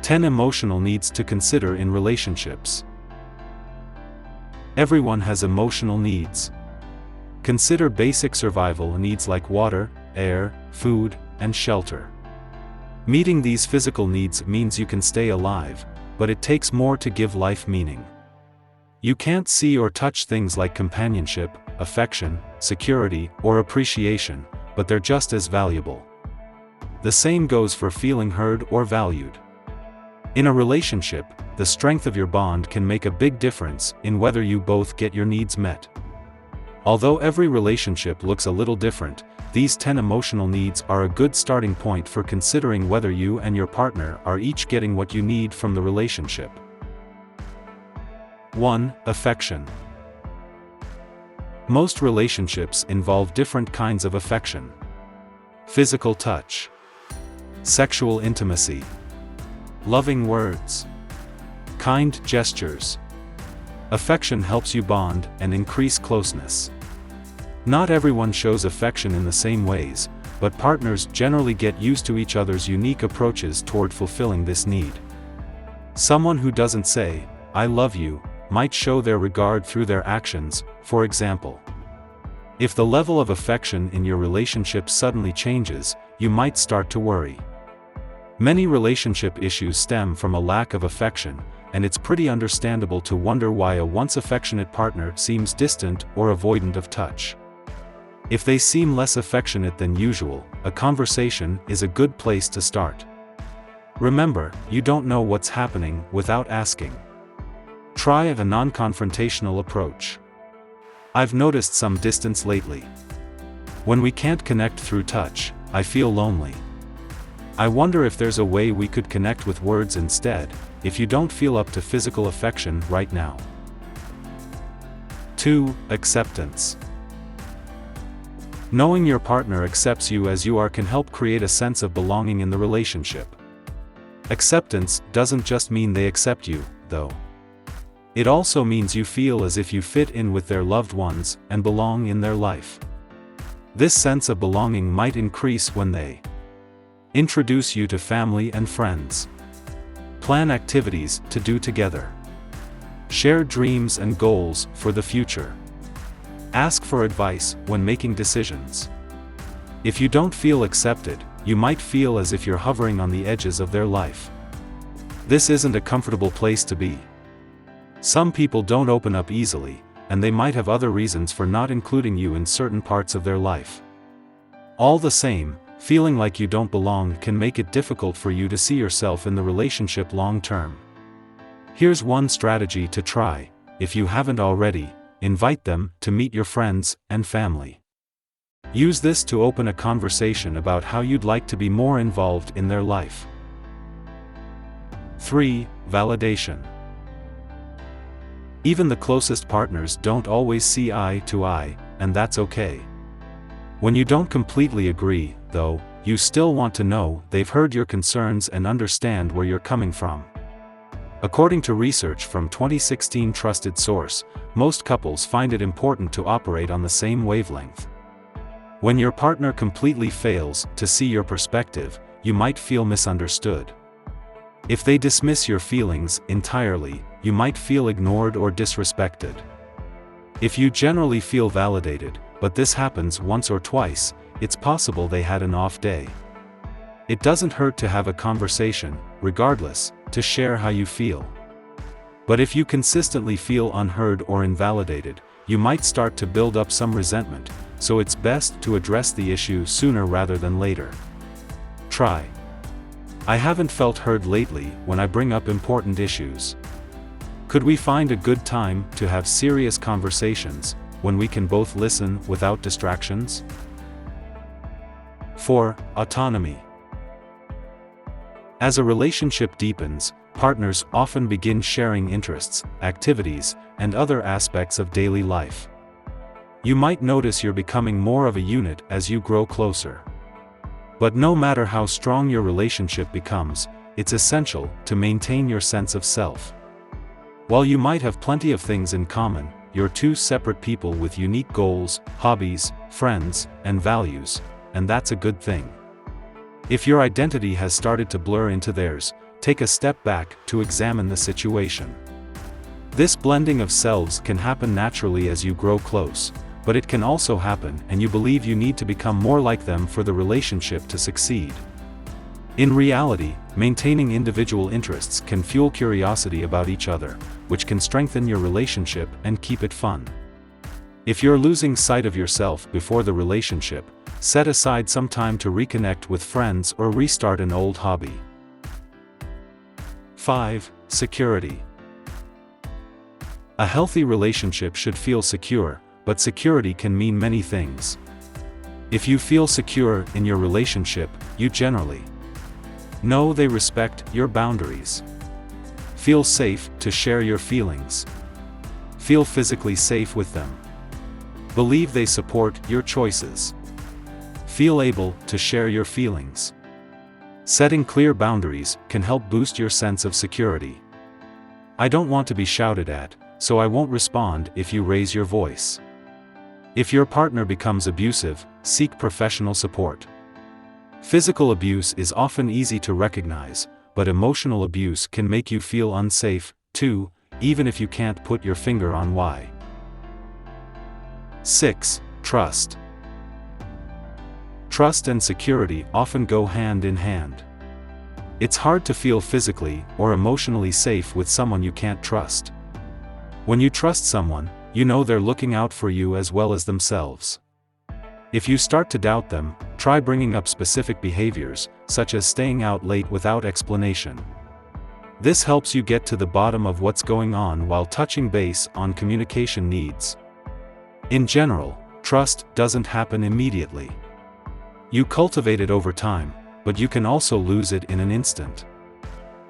10 emotional needs to consider in relationships. Everyone has emotional needs. Consider basic survival needs like water, air, food, and shelter. Meeting these physical needs means you can stay alive, but it takes more to give life meaning. You can't see or touch things like companionship, affection, security, or appreciation, but they're just as valuable. The same goes for feeling heard or valued. In a relationship, the strength of your bond can make a big difference in whether you both get your needs met. Although every relationship looks a little different, these 10 emotional needs are a good starting point for considering whether you and your partner are each getting what you need from the relationship. 1. Affection. Most relationships involve different kinds of affection. Physical touch, sexual intimacy, loving words, kind gestures. Affection helps you bond and increase closeness. Not everyone shows affection in the same ways, but partners generally get used to each other's unique approaches toward fulfilling this need. Someone who doesn't say, "I love you," might show their regard through their actions, for example. If the level of affection in your relationship suddenly changes, you might start to worry. Many relationship issues stem from a lack of affection, and it's pretty understandable to wonder why a once affectionate partner seems distant or avoidant of touch. If they seem less affectionate than usual, a conversation is a good place to start. Remember, you don't know what's happening without asking. Try a non-confrontational approach. I've noticed some distance lately. When we can't connect through touch, I feel lonely. I wonder if there's a way we could connect with words instead, if you don't feel up to physical affection right now. 2. Acceptance. Knowing your partner accepts you as you are can help create a sense of belonging in the relationship. Acceptance doesn't just mean they accept you, though. It also means you feel as if you fit in with their loved ones and belong in their life. This sense of belonging might increase when they introduce you to family and friends. Plan activities to do together. Share dreams and goals for the future. Ask for advice when making decisions. If you don't feel accepted, you might feel as if you're hovering on the edges of their life. This isn't a comfortable place to be. Some people don't open up easily, and they might have other reasons for not including you in certain parts of their life. All the same, feeling like you don't belong can make it difficult for you to see yourself in the relationship long term. Here's one strategy to try: if you haven't already, invite them to meet your friends and family. Use this to open a conversation about how you'd like to be more involved in their life. 3. Validation. Even the closest partners don't always see eye to eye, and that's okay. When you don't completely agree, though, you still want to know they've heard your concerns and understand where you're coming from. According to research from 2016 trusted source, most couples find it important to operate on the same wavelength. When your partner completely fails to see your perspective, you might feel misunderstood. If they dismiss your feelings entirely, you might feel ignored or disrespected. If you generally feel validated, but this happens once or twice, it's possible they had an off day. It doesn't hurt to have a conversation, regardless, to share how you feel. But if you consistently feel unheard or invalidated, you might start to build up some resentment, so it's best to address the issue sooner rather than later. Try: I haven't felt heard lately when I bring up important issues. Could we find a good time to have serious conversations, when we can both listen without distractions? 4. Autonomy. As a relationship deepens, partners often begin sharing interests, activities, and other aspects of daily life. You might notice you're becoming more of a unit as you grow closer. But no matter how strong your relationship becomes, it's essential to maintain your sense of self. While you might have plenty of things in common, you're two separate people with unique goals, hobbies, friends, and values, and that's a good thing. If your identity has started to blur into theirs, take a step back to examine the situation. This blending of selves can happen naturally as you grow close, but it can also happen and you believe you need to become more like them for the relationship to succeed. In reality, maintaining individual interests can fuel curiosity about each other, which can strengthen your relationship and keep it fun. If you're losing sight of yourself before the relationship, set aside some time to reconnect with friends or restart an old hobby. 5. Security. A healthy relationship should feel secure, but security can mean many things. If you feel secure in your relationship, you generally know they respect your boundaries. Feel safe to share your feelings. Feel physically safe with them. Believe they support your choices. Feel able to share your feelings. Setting clear boundaries can help boost your sense of security. I don't want to be shouted at, so I won't respond if you raise your voice. If your partner becomes abusive, seek professional support. Physical abuse is often easy to recognize, but emotional abuse can make you feel unsafe, too, even if you can't put your finger on why. 6. Trust. Trust and security often go hand in hand. It's hard to feel physically or emotionally safe with someone you can't trust. When you trust someone, you know they're looking out for you as well as themselves. If you start to doubt them, try bringing up specific behaviors, such as staying out late without explanation. This helps you get to the bottom of what's going on while touching base on communication needs. In general, trust doesn't happen immediately. You cultivate it over time, but you can also lose it in an instant.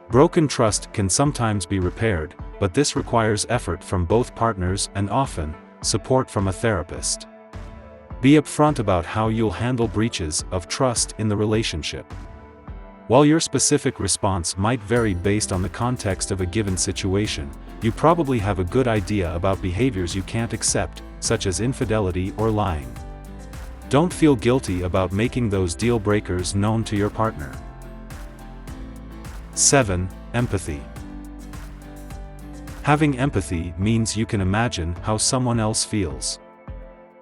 Broken trust can sometimes be repaired, but this requires effort from both partners and often, support from a therapist. Be upfront about how you'll handle breaches of trust in the relationship. While your specific response might vary based on the context of a given situation, you probably have a good idea about behaviors you can't accept, such as infidelity or lying. Don't feel guilty about making those deal breakers known to your partner. 7. Empathy. Having empathy means you can imagine how someone else feels.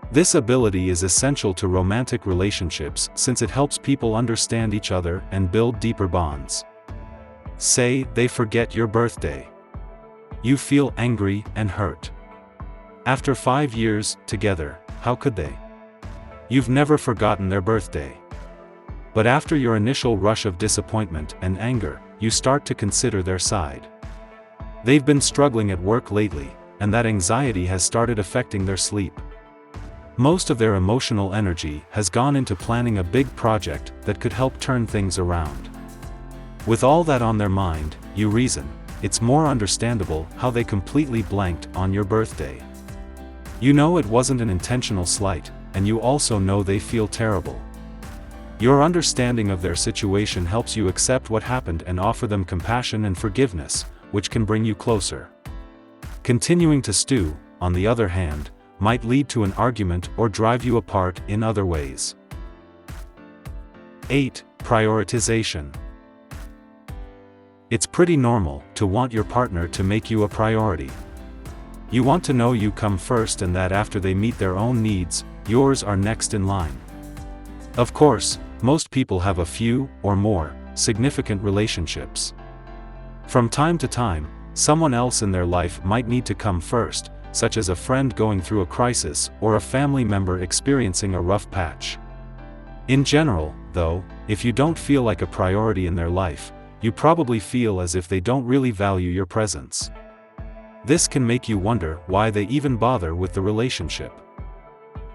This ability is essential to romantic relationships since it helps people understand each other and build deeper bonds. Say they forget your birthday. You feel angry and hurt. After 5 years together, how could they? You've never forgotten their birthday. But after your initial rush of disappointment and anger, you start to consider their side. They've been struggling at work lately, and that anxiety has started affecting their sleep. Most of their emotional energy has gone into planning a big project that could help turn things around. With all that on their mind, you reason, it's more understandable how they completely blanked on your birthday. You know it wasn't an intentional slight, and you also know they feel terrible. Your understanding of their situation helps you accept what happened and offer them compassion and forgiveness, which can bring you closer. Continuing to stew, on the other hand, might lead to an argument or drive you apart in other ways. 8. Prioritization. It's pretty normal to want your partner to make you a priority. You want to know you come first and that after they meet their own needs, yours are next in line. Of course, most people have a few, or more, significant relationships. From time to time, someone else in their life might need to come first, such as a friend going through a crisis or a family member experiencing a rough patch. In general, though, if you don't feel like a priority in their life, you probably feel as if they don't really value your presence. This can make you wonder why they even bother with the relationship.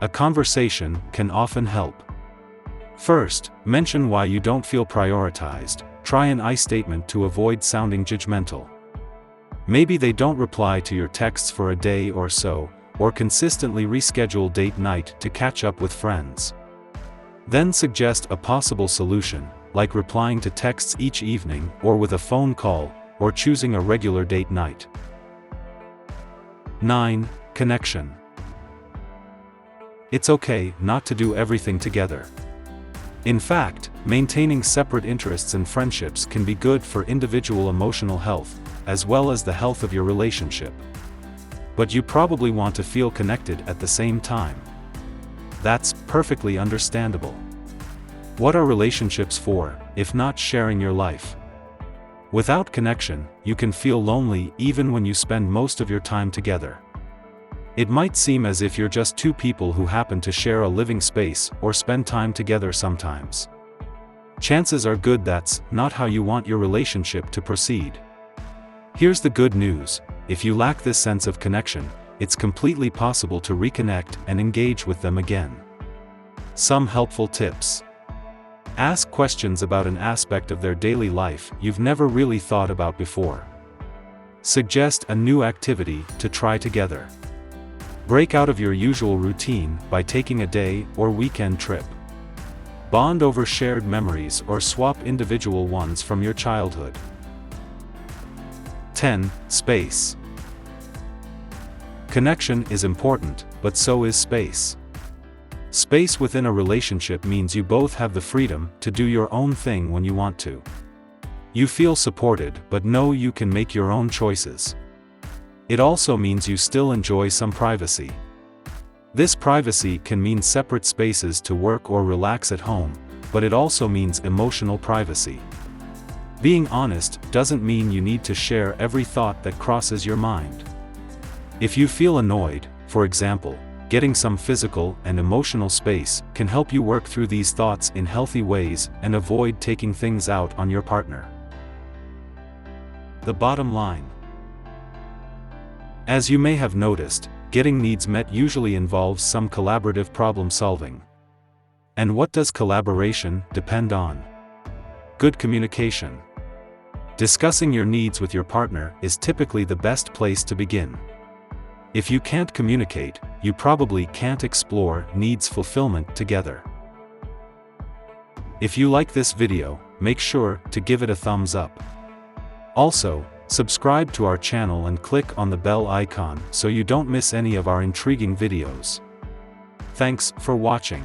A conversation can often help. First, mention why you don't feel prioritized. Try an I statement to avoid sounding judgmental. Maybe they don't reply to your texts for a day or so, or consistently reschedule date night to catch up with friends. Then suggest a possible solution, like replying to texts each evening or with a phone call, or choosing a regular date night. 9. Connection. It's okay not to do everything together. In fact, maintaining separate interests and friendships can be good for individual emotional health, as well as the health of your relationship. But you probably want to feel connected at the same time. That's perfectly understandable. What are relationships for, if not sharing your life? Without connection, you can feel lonely even when you spend most of your time together. It might seem as if you're just two people who happen to share a living space or spend time together sometimes. Chances are good that's not how you want your relationship to proceed. Here's the good news: if you lack this sense of connection, it's completely possible to reconnect and engage with them again. Some helpful tips. Ask questions about an aspect of their daily life you've never really thought about before. Suggest a new activity to try together. Break out of your usual routine by taking a day or weekend trip. Bond over shared memories or swap individual ones from your childhood. 10. Space. Connection is important, but so is space. Space within a relationship means you both have the freedom to do your own thing when you want to. You feel supported but know you can make your own choices. It also means you still enjoy some privacy. This privacy can mean separate spaces to work or relax at home, but it also means emotional privacy. Being honest doesn't mean you need to share every thought that crosses your mind. If you feel annoyed, for example, getting some physical and emotional space can help you work through these thoughts in healthy ways and avoid taking things out on your partner. The bottom line. As you may have noticed, getting needs met usually involves some collaborative problem solving. And what does collaboration depend on? Good communication. Discussing your needs with your partner is typically the best place to begin. If you can't communicate, you probably can't explore needs fulfillment together. If you like this video, make sure to give it a thumbs up. Also, subscribe to our channel and click on the bell icon so you don't miss any of our intriguing videos. Thanks for watching.